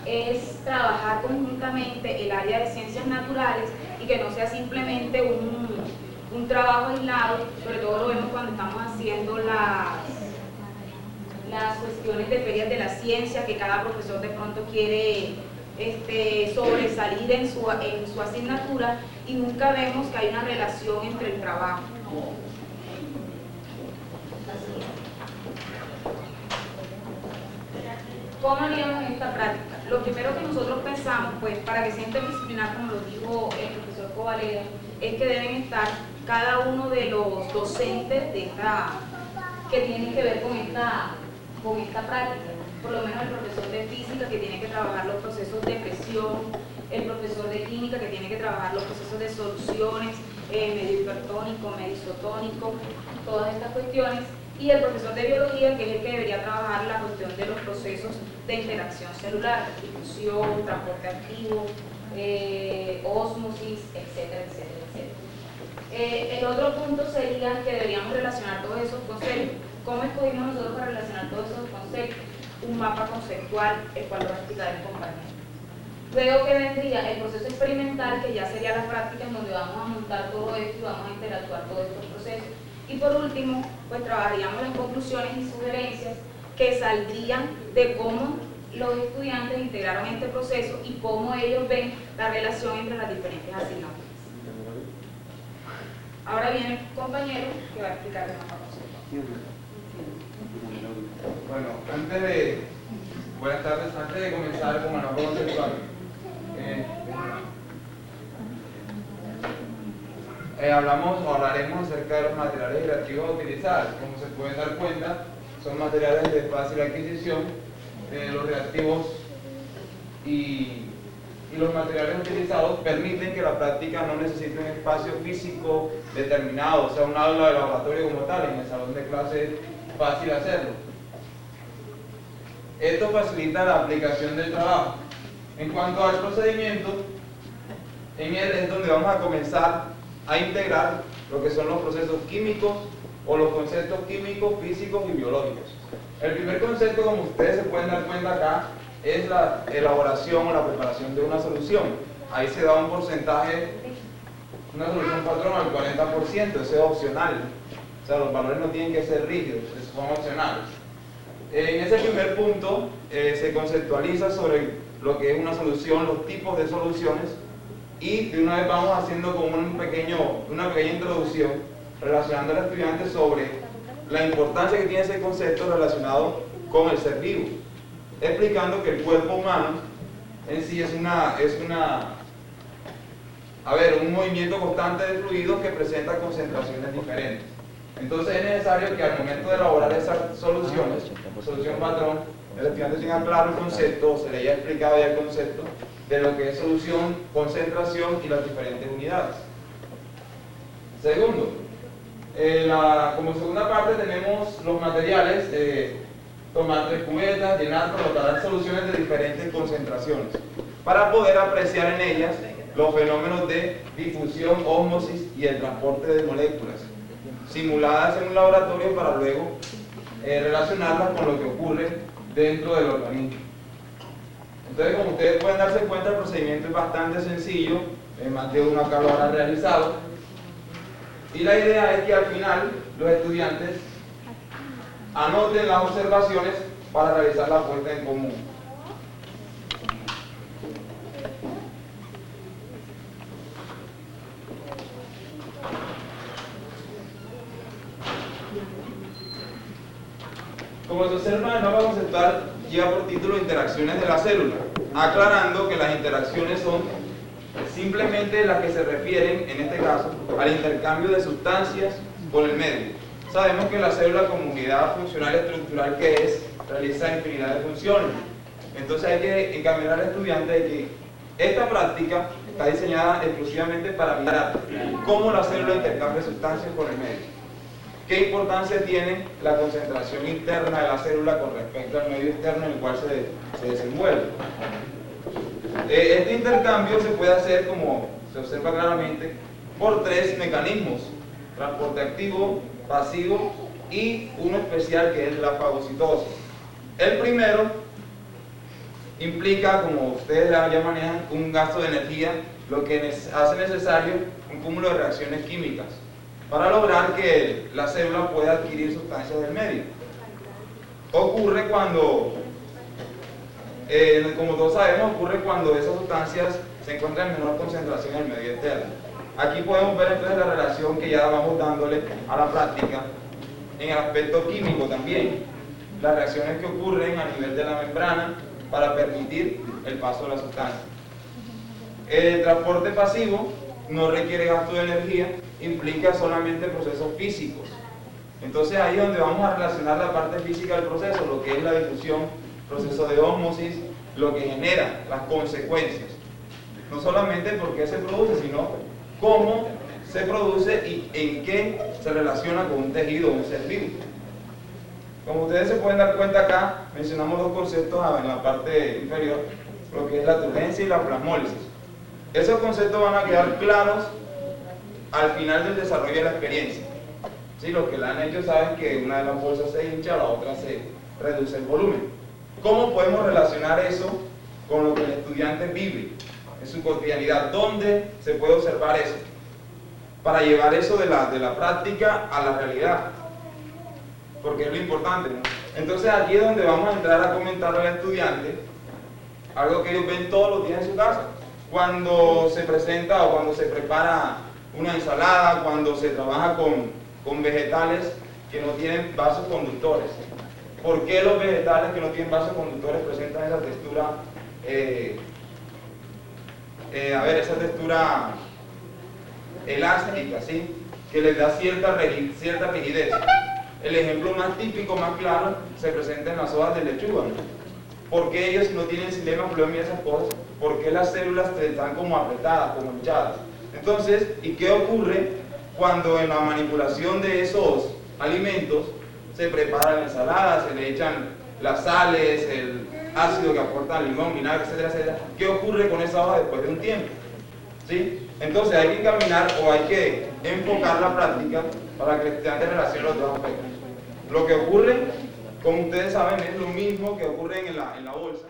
es trabajar conjuntamente el área de ciencias naturales y que no sea simplemente un trabajo aislado. Sobre todo lo vemos cuando estamos haciendo las cuestiones de ferias de la ciencia, que cada profesor de pronto quiere sobresalir en su asignatura y nunca vemos que hay una relación entre el trabajo. ¿Cómo haríamos esta práctica? Lo primero que nosotros pensamos, pues, para que sea interdisciplinar, como lo dijo el profesor Covaleda, es que deben estar cada uno de los docentes que tienen que ver con esta práctica. Por lo menos el profesor de física, que tiene que trabajar los procesos de presión, el profesor de química, que tiene que trabajar los procesos de soluciones, medio hipertónico, medio isotónico, todas estas cuestiones, y el profesor de biología, que es el que debería trabajar la cuestión de los procesos de interacción celular, difusión, transporte activo, ósmosis, etcétera, etcétera, etcétera. El otro punto sería que deberíamos relacionar todos esos conceptos. ¿Cómo escogimos nosotros para relacionar todos esos conceptos? Un mapa conceptual, el cual lo va a explicar el compañero. Luego que vendría el proceso experimental, que ya sería la práctica en donde vamos a montar todo esto y vamos a interactuar todos estos procesos. Y por último, pues trabajaríamos las conclusiones y sugerencias que saldrían de cómo los estudiantes integraron este proceso y cómo ellos ven la relación entre las diferentes asignaturas. Ahora viene el compañero que va a explicar el mapa conceptual. Bueno, buenas tardes, antes de comenzar con el mapa conceptual, hablaremos acerca de los materiales didácticos a utilizar. Como se pueden dar cuenta, son materiales de fácil adquisición. Los reactivos y los materiales utilizados permiten que la práctica no necesite un espacio físico determinado, o sea, un aula de laboratorio como tal. En el salón de clase es fácil hacerlo. Esto facilita la aplicación del trabajo. En cuanto al procedimiento, en él es donde vamos a comenzar a integrar lo que son los procesos químicos o los conceptos químicos, físicos y biológicos. El primer concepto, como ustedes se pueden dar cuenta acá, es la elaboración o la preparación de una solución. Ahí se da un porcentaje, una solución patrón al 40%, eso es opcional. O sea, los valores no tienen que ser rígidos, son opcionales. En ese primer punto se conceptualiza sobre lo que es una solución, los tipos de soluciones, y de una vez vamos haciendo como una pequeña introducción relacionando al estudiante sobre la importancia que tiene ese concepto relacionado con el ser vivo, explicando que el cuerpo humano en sí es un movimiento constante de fluidos que presenta concentraciones diferentes. Entonces es necesario que al momento de elaborar esas soluciones, solución patrón, el estudiante tenga claro el concepto, o se le haya explicado ya el concepto de lo que es solución, concentración y las diferentes unidades. Segundo, como segunda parte tenemos los materiales, tomar 3 cubetas, llenar, colocar soluciones de diferentes concentraciones, para poder apreciar en ellas los fenómenos de difusión, ósmosis y el transporte de moléculas, simuladas en un laboratorio para luego relacionarlas con lo que ocurre dentro del organismo. Entonces, como ustedes pueden darse cuenta, el procedimiento es bastante sencillo, más de uno acá lo habrá realizado, y la idea es que al final los estudiantes anoten las observaciones para realizar la puesta en común. Como se observa, el mapa conceptual lleva por título Interacciones de la célula, aclarando que las interacciones son simplemente las que se refieren, en este caso, al intercambio de sustancias con el medio. Sabemos que la célula, como unidad funcional estructural que es, realiza infinidad de funciones. Entonces hay que encaminar al estudiante de que esta práctica está diseñada exclusivamente para mirar cómo la célula intercambia sustancias con el medio. ¿Qué importancia tiene la concentración interna de la célula con respecto al medio externo en el cual se desenvuelve? Este intercambio se puede hacer, como se observa claramente, por 3 mecanismos: transporte activo, pasivo y uno especial que es la fagocitosis. El primero implica, como ustedes ya manejan, un gasto de energía, lo que hace necesario un cúmulo de reacciones químicas para lograr que la célula pueda adquirir sustancias del medio. Ocurre cuando, como todos sabemos, ocurre cuando esas sustancias se encuentran en menor concentración en el medio externo. Aquí podemos ver entonces la relación que ya vamos dándole a la práctica en el aspecto químico también, las reacciones que ocurren a nivel de la membrana para permitir el paso de la sustancia. El transporte pasivo no requiere gasto de energía, implica solamente procesos físicos. Entonces ahí es donde vamos a relacionar la parte física del proceso, lo que es la difusión, proceso de ósmosis, lo que genera las consecuencias. No solamente por qué se produce, sino cómo se produce y en qué se relaciona con un tejido o un ser vivo. Como ustedes se pueden dar cuenta acá, mencionamos dos conceptos en la parte inferior, lo que es la turgencia y la plasmólisis. Esos conceptos van a quedar claros al final del desarrollo de la experiencia. ¿Sí? Los que la han hecho saben que una de las bolsas se hincha, la otra se reduce el volumen. ¿Cómo podemos relacionar eso con lo que el estudiante vive en su cotidianidad? ¿Dónde se puede observar eso? Para llevar eso de la práctica a la realidad. Porque es lo importante, ¿no? Entonces aquí es donde vamos a entrar a comentar al estudiante algo que ellos ven todos los días en su casa. Cuando se presenta o cuando se prepara una ensalada, cuando se trabaja con vegetales que no tienen vasos conductores. ¿Por qué los vegetales que no tienen vasos conductores presentan esa textura, esa textura elástica, ¿sí? Que les da cierta rigidez? El ejemplo más típico, más claro, se presenta en las hojas de lechuga, ¿no? ¿Por qué ellos no tienen xilema, floema y esas cosas? ¿Por qué las células están como apretadas, como hinchadas? Entonces, ¿y qué ocurre cuando en la manipulación de esos alimentos se prepara la ensalada, se le echan las sales, el ácido que aporta el limón, vinagre, etcétera, etcétera? ¿Qué ocurre con esa hoja después de un tiempo? ¿Sí? Entonces hay que encaminar o hay que enfocar la práctica para que el estudiante relacione los dos aspectos. Lo que ocurre, como ustedes saben, es lo mismo que ocurre en la bolsa.